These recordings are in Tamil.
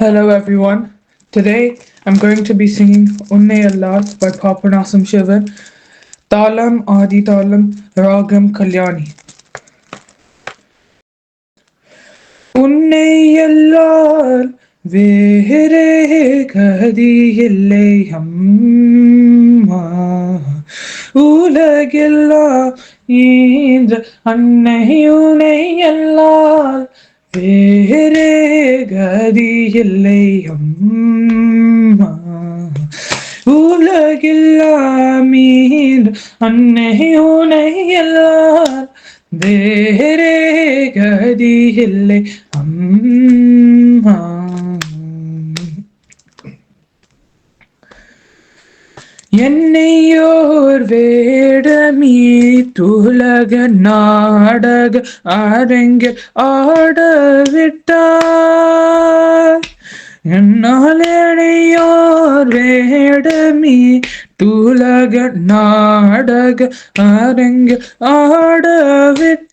Hello everyone. Today I'm going to be singing Unne Allah by Papanasam Shivan, Talam Adi Talam Ragam Kalyani. உன்னை எல்லால் வேறே கதியில்லை அம்மா உலகெல்லாம் ஈன்ற அன்னை உன்னை எல்லால் வேறே கதியில்லை அம்மா உலகெல்லாம் ஈன்ற அன்னை உன்னை எல்லால் வேறே கதியில்லை அம்மா என்னையோர் வேடமீ துலக நாடக அரங்கில் ஆடவிட்டார் என்னால் என்னையோர் வேடமீ துலக நாடக அரங்கில் ஆடவிட்டார்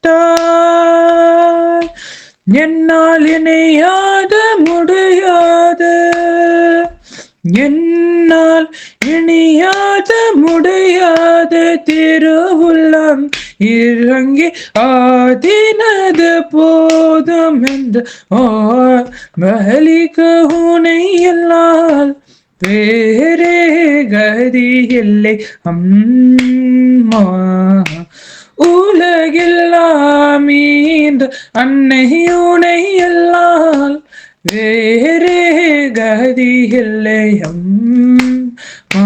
என்னால் இணையாத முடியாத என்னால் இணையாத முடியாத திருவுள்ளம் இறங்கி ஆதினது போதும் என்ற ஓர் பலிக உனை எல்லால் வேறே கதியில்லை அம்மா உலகெல்லாம் மீண்ட அன்னை உனை எல்லால் வேறே கதியில்லை அம்மா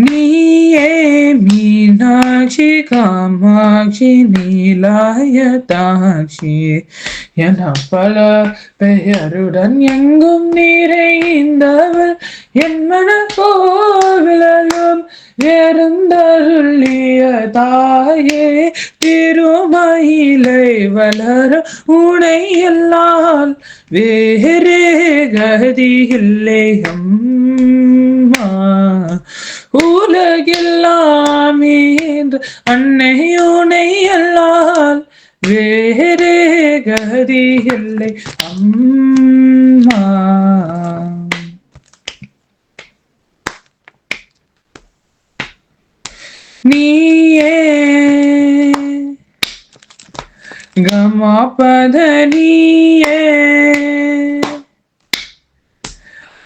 நீயே மீனாட்சி காமாட்சி நீலாயதாட்சி என பல பெயருடன் எங்கும் நிறைந்தவள் என் மன கோவிலும் எழுந்தருளிய தாயே திருமயிலை வளர உனை எல்லால் வேறே கதியில்லை அம்மா உலகெல்லாம் ஈன்ற அன்னை உனை எல்லால் வேறே கதியில்லை அம்மா நீயே கமபத நீயே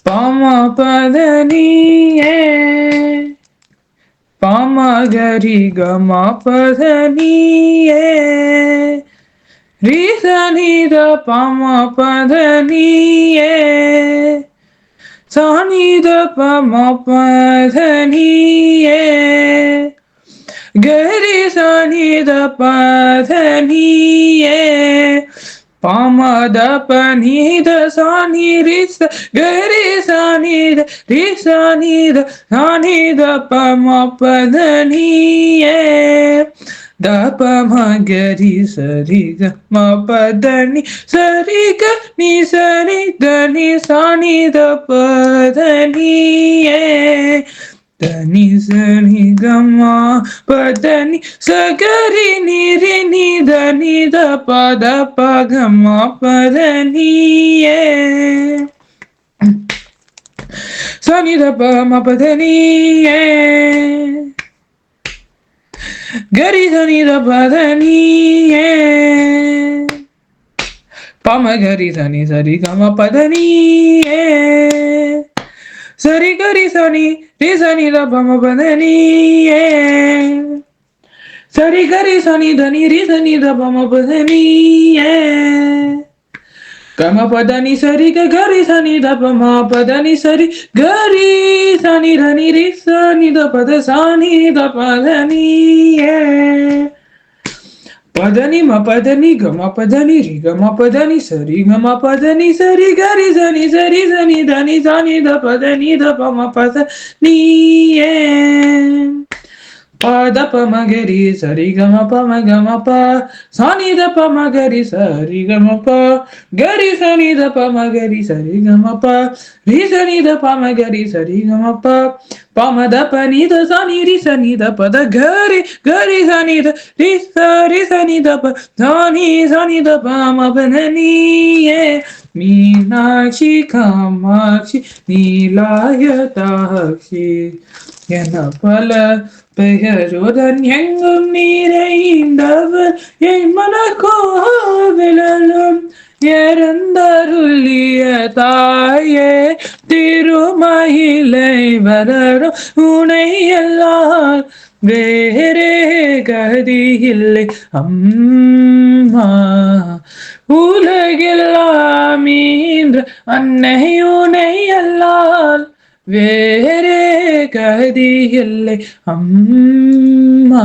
பமபத நீயே பமகரி கமபத நீயே ரீசனித பமபத நீயே சனித பமபத நீயே கரி சனித பத நீயே பமத பனித சனி ரிச கரி சனித ரிசனித சனித பமபத நீயே தப மகரி சரி க மபதனி சரி க நீ சரி தனி சனித பதனியே தனி சரி கமா பதனி சகரி நிரி நித நித பத பகமா பதனியே சனித பம பதனியே கரி சனித பதனியே பம கரி சனி சரி கம பதனியே சரி கரி சனி ரி சனி த பம பதனியே சரி கரி சனி தனி ரி சனி த பம பதனியே கம பதனி சரி க கரி சனி த பம பதனி சரி கரி சனி தனி ரி சனி த பத சனி த பதனியே பதனி ம பதனி கம பதனி ரி கம பதனி சரி கம பதனி சரி கரி சனி தனி சனி த பதனி த பம பத நீயே Pada pamagari sari gama pamagama pa sani da pamagari sari gama pa gari sani da pamagari sari gama pa ri sani da pamagari sari gama pa pamada pani da sani ri sani da pada gari gari sani da ri sani da pa sani da pama banani ye Meenakshi Kamakshi Neelayathakshi என பல பெயருடன் எங்கும் நிறைந்தவர் என் மனக்கோவிலும் இறந்தருளிய தாயே திருமயிலை வரரும் உனை எல்லார் வேறே கதி இல்லை அம்மா உலகெல்லாம் ஈன்ற அன்னை உனை அல்லால் வேறே கதி இல்லை அம்மா